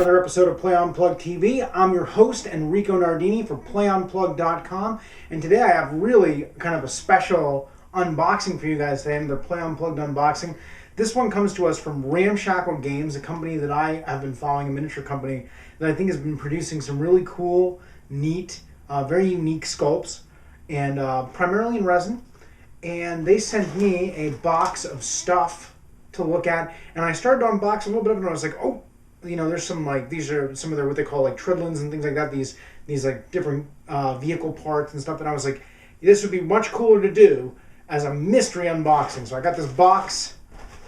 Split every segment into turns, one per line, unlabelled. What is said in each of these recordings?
another episode of Play Unplugged TV. I'm your host, Enrico Nardini for PlayUnplugged.com, and today I have really kind of a special unboxing for you guys today, the Play Unplugged unboxing. This one comes to us from Ramshackle Games, a company that I have been following, a miniature company that I think has been producing some really cool, neat, very unique sculpts, and primarily in resin. And they sent me a box of stuff to look at, and I started to unbox a little bit of it, and I was like, oh, you know, there's some, like, these are some of their, what they call, like, tridlins and things like that, these like, different vehicle parts and stuff, and I was like, this would be much cooler to do as a mystery unboxing. So I got this box,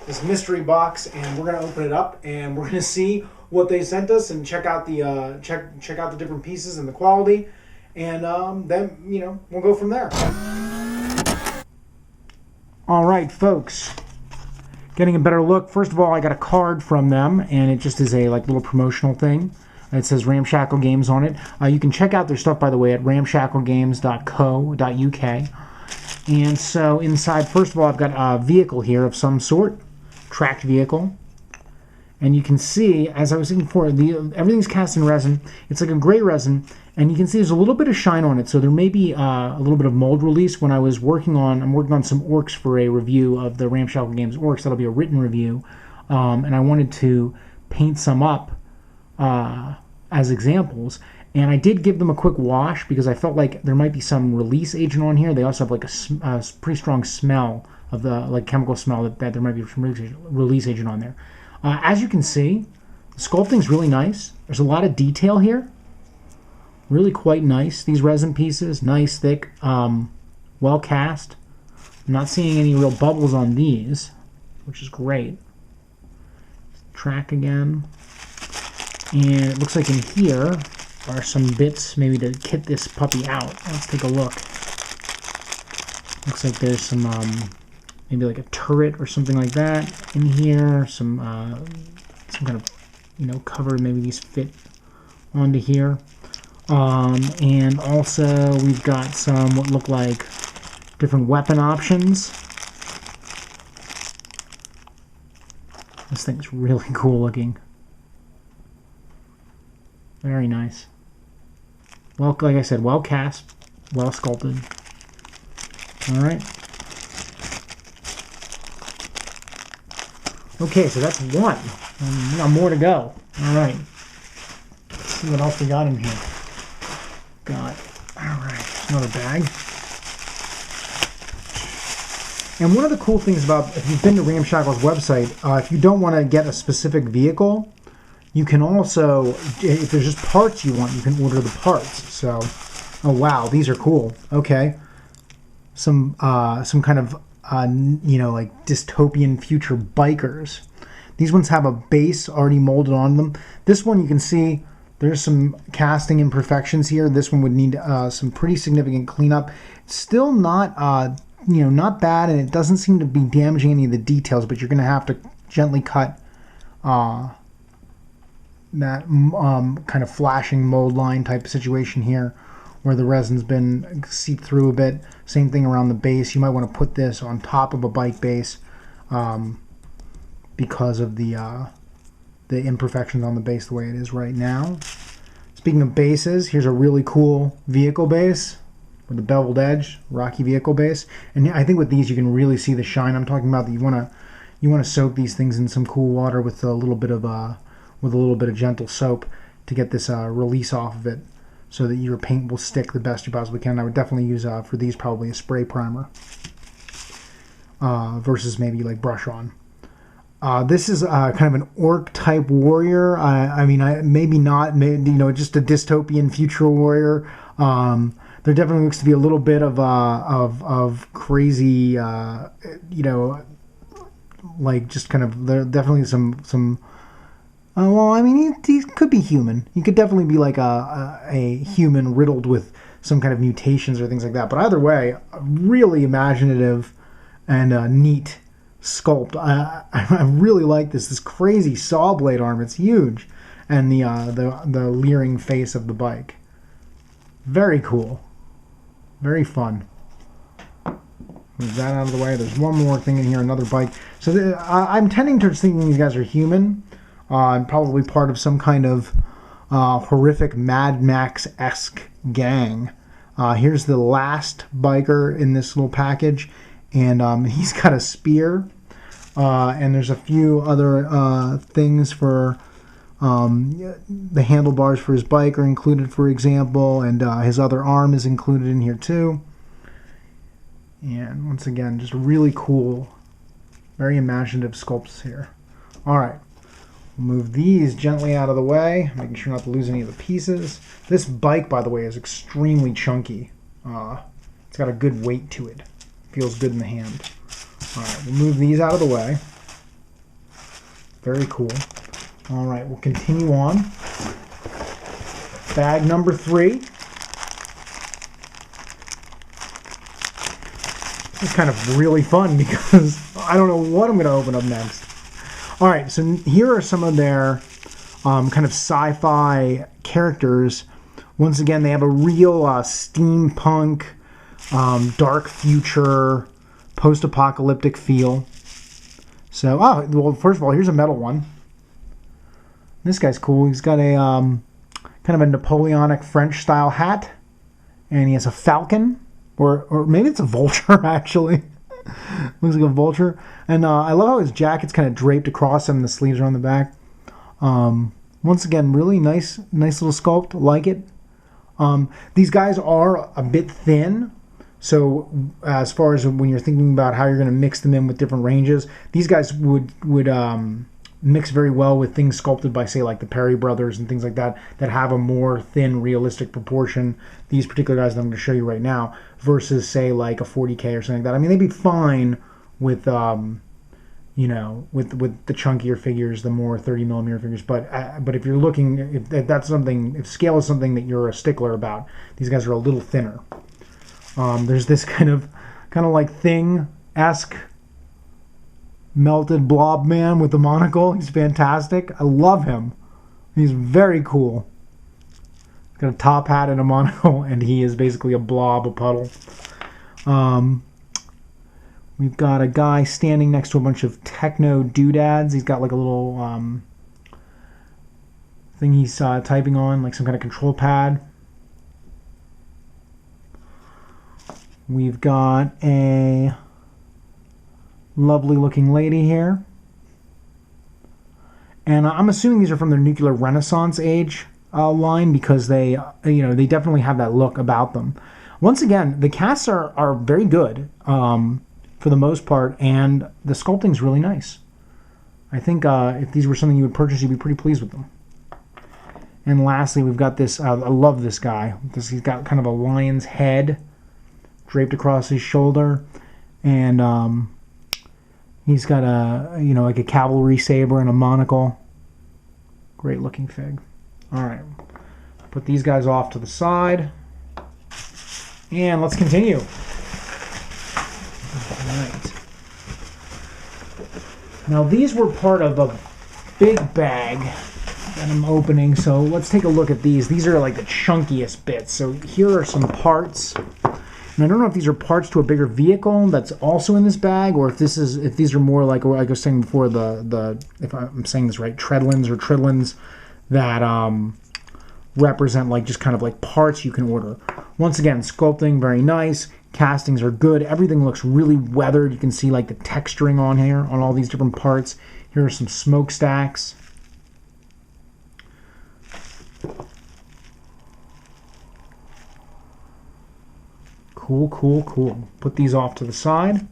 this mystery box, and we're going to open it up, and we're going to see what they sent us, and check out the, check out the different pieces and the quality, and then, you know, we'll go from there. All right, folks. Getting a better look. First of all, I got a card from them, and it just is a like little promotional thing. It says Ramshackle Games on it. You can check out their stuff, by the way, at ramshacklegames.co.uk. And so inside, first of all, I've got a vehicle here of some sort, tracked vehicle. And you can see, as I was saying before, everything's cast in resin. It's like a gray resin, and you can see there's a little bit of shine on it. So there may be a little bit of mold release. When I was working on, I'm working on some orcs for a review of the Ramshackle Games orcs. That'll be a written review, and I wanted to paint some up as examples. And I did give them a quick wash because I felt like there might be some release agent on here. They also have like a pretty strong smell of the like chemical smell that there might be some release agent on there. As you can see, the sculpting's really nice. There's a lot of detail here. Really quite nice. These resin pieces, nice, thick, well cast. I'm not seeing any real bubbles on these, which is great. Track again. And it looks like in here are some bits maybe to kit this puppy out. Let's take a look. Looks like there's some maybe like a turret or something like that in here. Some kind of, you know, cover. Maybe these fit onto here. And also we've got some what look like different weapon options. This thing's really cool looking. Very nice. Well, like I said, well cast, well sculpted. All right. Okay, so that's one. We got more to go. All right. Let's see what else we got in here. Got, all right, another bag. And one of the cool things about, if you've been to Ramshackle's website, if you don't want to get a specific vehicle, you can also, if there's just parts you want, you can order the parts. So, oh wow, these are cool. Okay. Some kind of, you know, like dystopian future bikers. These ones have a base already molded on them. This one you can see there's some casting imperfections here. This one would need some pretty significant cleanup. It's still not, you know, not bad, and it doesn't seem to be damaging any of the details, but you're going to have to gently cut that kind of flashing mold line type of situation here where the resin's been seeped through a bit. Same thing around the base. You might want to put this on top of a bike base because of the imperfections on the base the way it is right now. Speaking of bases, here's a really cool vehicle base with the beveled edge, rocky vehicle base. And I think with these you can really see the shine I'm talking about. That you want to soak these things in some cool water with a little bit of gentle soap to get this release off of it, so that your paint will stick the best you possibly can. I would definitely use for these probably a spray primer versus maybe like brush on. This is kind of an orc type warrior. I mean, maybe not, maybe, you know, just a dystopian future warrior. There definitely looks to be a little bit of crazy, you know, like just kind of, there definitely some. Well, I mean, he could be human. He could definitely be like a human riddled with some kind of mutations or things like that. But either way, really imaginative and neat sculpt. I really like this crazy saw blade arm. It's huge, and the leering face of the bike. Very cool, very fun. Move that out of the way. There's one more thing in here, another bike. So I'm tending to thinking these guys are human. and probably part of some kind of horrific Mad Max-esque gang. Here's the last biker in this little package, and he's got a spear, and there's a few other things for the handlebars for his bike are included, for example, and his other arm is included in here too. And once again, just really cool, very imaginative sculpts here. All right, we'll move these gently out of the way, making sure not to lose any of the pieces. This bike, by the way, is extremely chunky. It's got a good weight to it. Feels good in the hand. All right, we'll move these out of the way. Very cool. All right, we'll continue on. Bag number 3. This is kind of really fun because I don't know what I'm going to open up next. All right, so here are some of their kind of sci-fi characters. Once again, they have a real steampunk, dark future, post-apocalyptic feel. So, well, first of all, here's a metal one. This guy's cool. He's got a kind of a Napoleonic French-style hat, and he has a falcon. Or maybe it's a vulture, actually. Looks like a vulture. And I love how his jacket's kind of draped across him and the sleeves are on the back. Once again, really nice little sculpt. Like it. These guys are a bit thin. So as far as when you're thinking about how you're going to mix them in with different ranges, these guys would mix very well with things sculpted by, say, like the Perry brothers and things like that have a more thin, realistic proportion. These particular guys that I'm going to show you right now, versus, say, like a 40K or something like that. I mean, they'd be fine with, you know, with the chunkier figures, the more 30mm figures. But if you're looking, if that's something, if scale is something that you're a stickler about, these guys are a little thinner. There's this kind of like Thing-esque melted blob man with the monocle. He's fantastic. I love him. He's very cool. He's got a top hat and a monocle, and he is basically a blob, a puddle. We've got a guy standing next to a bunch of techno doodads. He's got like a little thing he's typing on, like some kind of control pad. We've got a lovely looking lady here, and I'm assuming these are from their Nuclear Renaissance age line, because they definitely have that look about them. Once again, the casts are very good for the most part, and the sculpting's really nice. I think if these were something you would purchase, you'd be pretty pleased with them. And lastly, we've got this. I love this guy. He's got kind of a lion's head draped across his shoulder, and he's got like a cavalry saber and a monocle. Great looking fig. All right, put these guys off to the side, and let's continue. All right. Now these were part of a big bag that I'm opening, so let's take a look at these. These are like the chunkiest bits. So here are some parts. And I don't know if these are parts to a bigger vehicle that's also in this bag, or if these are more like I was saying before, the if I'm saying this right, tridlins that represent like just kind of like parts you can order. Once again, sculpting very nice, castings are good, everything looks really weathered. You can see like the texturing on here on all these different parts. Here are some smokestacks. Cool. Put these off to the side.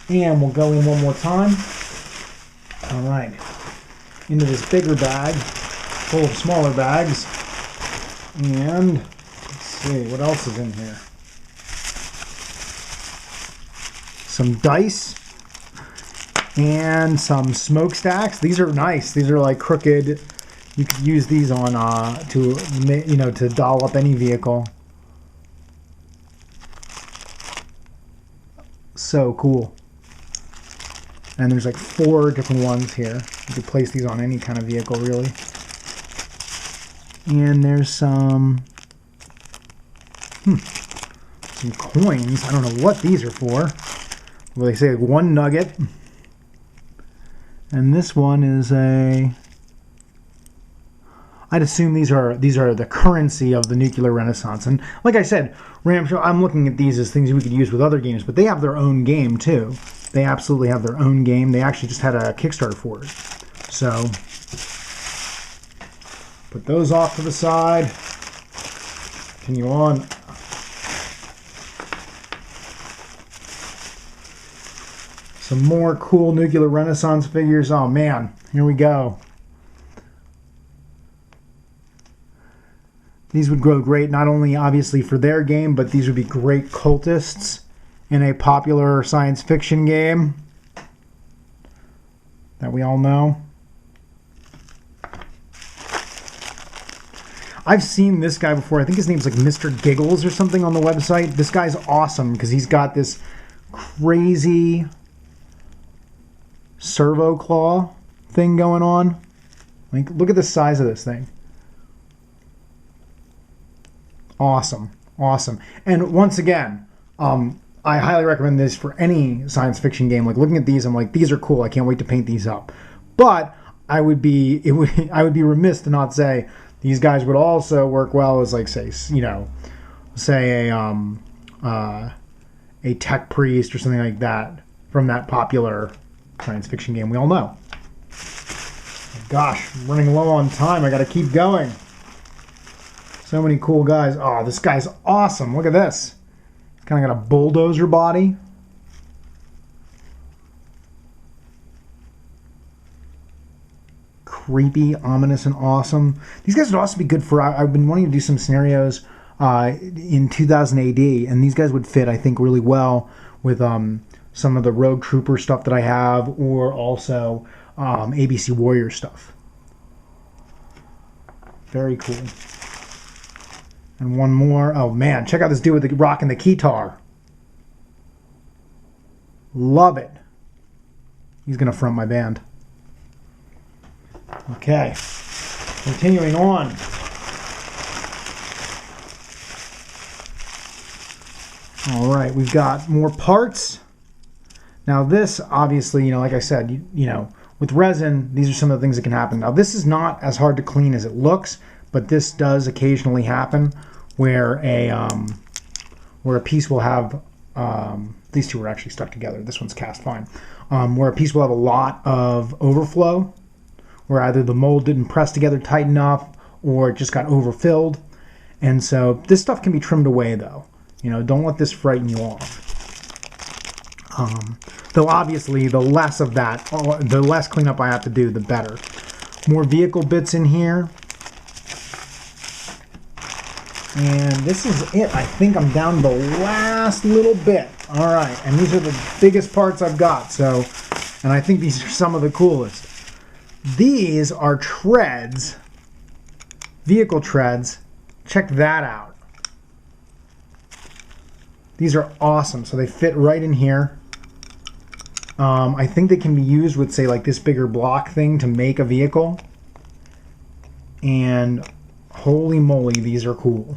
And we'll go in one more time. All right. Into this bigger bag, full of smaller bags. And let's see, what else is in here? Some dice and some smokestacks. These are nice. These are like crooked. You could use these on to doll up any vehicle. So cool. And there's like 4 different ones here. You could place these on any kind of vehicle, really. And there's some coins. I don't know what these are for. Well, they say like 1 nugget. And this one is a... I'd assume these are the currency of the nuclear renaissance. And like I said, Ramshackle, I'm looking at these as things we could use with other games, but they have their own game too. They absolutely have their own game. They actually just had a Kickstarter for it. So, put those off to the side. Continue on. Some more cool nuclear renaissance figures. Oh man, here we go. These would grow great, not only obviously for their game, but these would be great cultists in a popular science fiction game that we all know. I've seen this guy before. I think his name's like Mr. Giggles or something on the website. This guy's awesome because he's got this crazy servo claw thing going on. Like, look at the size of this thing. Awesome, awesome. And once again, I highly recommend this for any science fiction game. Like, looking at these, I'm like, these are cool. I can't wait to paint these up. But I would be remiss to not say these guys would also work well as, like, say a tech priest or something like that from that popular science fiction game we all know. Gosh, I'm running low on time. I got to keep going. So many cool guys. Oh, this guy's awesome. Look at this. He's kind of got a bulldozer body. Creepy, ominous, and awesome. These guys would also be good for... I've been wanting to do some scenarios in 2000 AD, and these guys would fit, I think, really well with some of the Rogue Trooper stuff that I have, or also ABC Warrior stuff. Very cool. And one more. Oh man, check out this dude with the rocking the guitar. Love it. He's gonna front my band. Okay, continuing on. All right, we've got more parts. Now this, obviously, like I said, with resin, these are some of the things that can happen. Now this is not as hard to clean as it looks, but this does occasionally happen where a piece will have, these two are actually stuck together. This one's cast fine. Where a piece will have a lot of overflow, where either the mold didn't press together tight enough or it just got overfilled. And so this stuff can be trimmed away though. Don't let this frighten you off. Though obviously the less of that, the less cleanup I have to do, the better. More vehicle bits in here. And this is it. I think I'm down to the last little bit. All right, and these are the biggest parts I've got. So, and I think these are some of the coolest. These are treads, vehicle treads. Check that out. These are awesome. So they fit right in here. I think they can be used with, say, like this bigger block thing to make a vehicle. And holy moly, these are cool.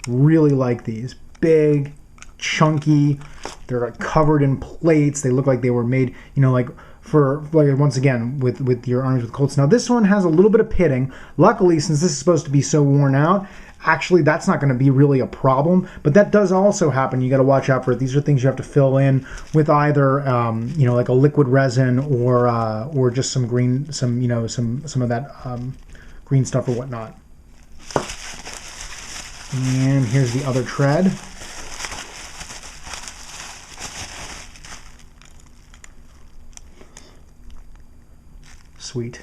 Really like these. Big, chunky. They're like covered in plates. They look like they were made, like once again, with your armies with Colts. Now this one has a little bit of pitting. Luckily, since this is supposed to be so worn out, actually that's not going to be really a problem. But that does also happen. You got to watch out for it. These are things you have to fill in with either like a liquid resin or just some green, some of that green stuff or whatnot. And here's the other tread. Sweet.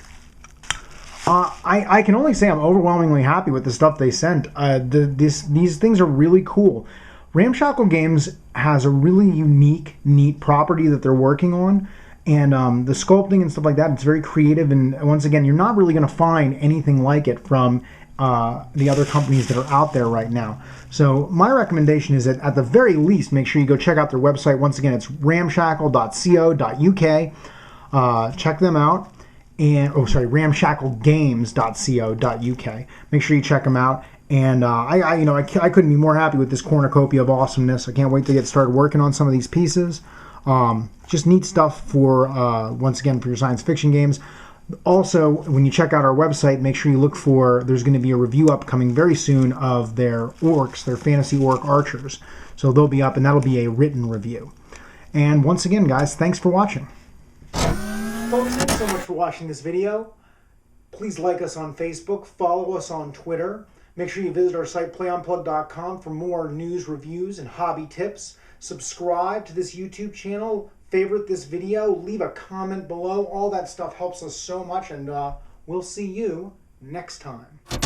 I can only say I'm overwhelmingly happy with the stuff they sent. These things are really cool. Ramshackle Games has a really unique, neat property that they're working on. And the sculpting and stuff like that, it's very creative. And once again, you're not really going to find anything like it from the other companies that are out there right now. So my recommendation is that at the very least, make sure you go check out their website. Once again, it's ramshackle.co.uk. Check them out. And ramshacklegames.co.uk. Make sure you check them out. And I couldn't be more happy with this cornucopia of awesomeness. I can't wait to get started working on some of these pieces. Just neat stuff for, once again, for your science fiction games. Also, when you check out our website, make sure you look for, there's going to be a review upcoming very soon of their orcs, their fantasy orc archers. So they'll be up, and that'll be a written review. And once again, guys, thanks for watching. Folks, thanks so much for watching this video. Please like us on Facebook, follow us on Twitter. Make sure you visit our site, playunplug.com, for more news, reviews, and hobby tips. Subscribe to this YouTube channel, favorite this video, leave a comment below. All that stuff helps us so much, and we'll see you next time.